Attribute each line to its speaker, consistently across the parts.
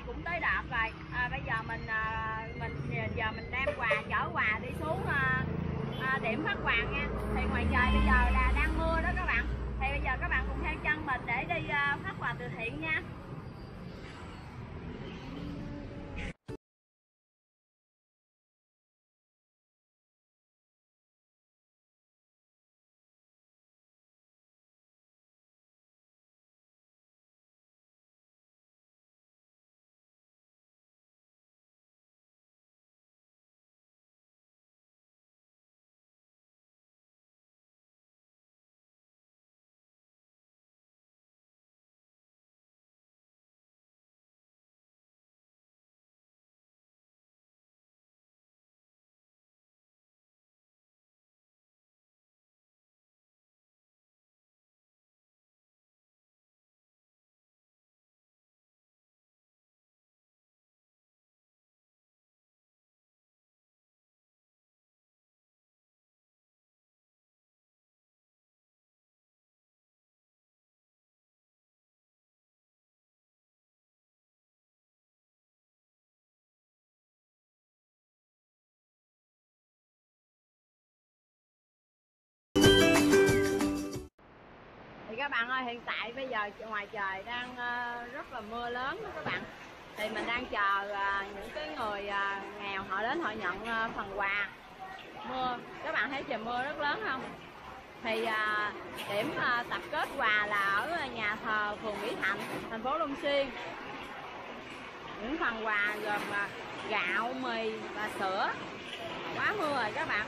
Speaker 1: nay cũng tới đợt rồi. Bây giờ mình đem quà, chở quà đi xuống điểm phát quà nha. Thì ngoài trời bây giờ là đang mưa đó các bạn. Thì bây giờ các bạn cùng theo chân mình để đi phát quà từ thiện nha. Thì các bạn ơi, hiện tại bây giờ ngoài trời đang rất là mưa lớn đó các bạn. Thì mình đang chờ những cái người nghèo họ đến họ nhận phần quà. Mưa, các bạn thấy trời mưa rất lớn không? Thì điểm tập kết quà là ở nhà thờ phường Thạnh, thành phố Long Xuyên. Những phần quà gồm gạo, mì và sữa. Quá mưa rồi các bạn.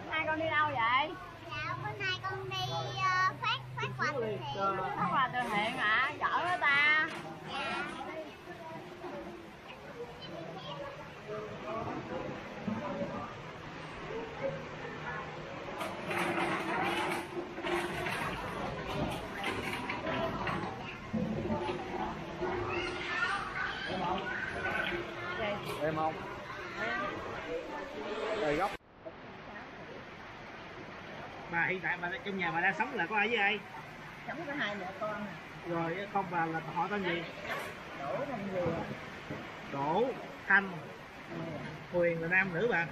Speaker 1: Hai con đi đâu vậy?
Speaker 2: Dạ, bữa nay con đi phát quà từ thiện.
Speaker 1: Phát quà từ thiện hả? Giỏi quá ta.
Speaker 2: Dạ.
Speaker 3: Em không? Đời gốc. Bà hiện tại bà trong nhà bà đang sống là có ai với ai?
Speaker 1: Sống có hai mẹ con.
Speaker 3: Rồi không bà là họ tên gì?
Speaker 1: Đỗ Thanh Huyền.
Speaker 3: Đỗ Thanh Huyền là nam nữ bà?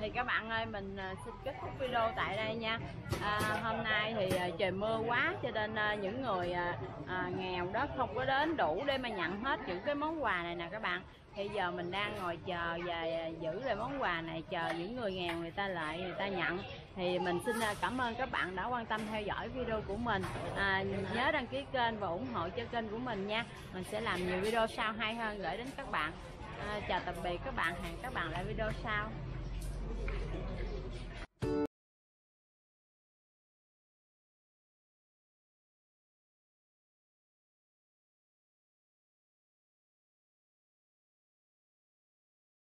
Speaker 1: Thì các bạn ơi, mình xin kết thúc video tại đây nha. Hôm nay thì trời mưa quá cho nên những người nghèo đó không có đến đủ để mà nhận hết những cái món quà này nè các bạn. Thì giờ mình đang ngồi chờ và giữ lại món quà này, chờ những người nghèo người ta nhận. Thì mình xin cảm ơn các bạn đã quan tâm theo dõi video của mình. Nhớ đăng ký kênh và ủng hộ cho kênh của mình nha. Mình sẽ làm nhiều video sau hay hơn gửi đến các bạn. Chào tạm biệt các bạn, hẹn các bạn lại video sau.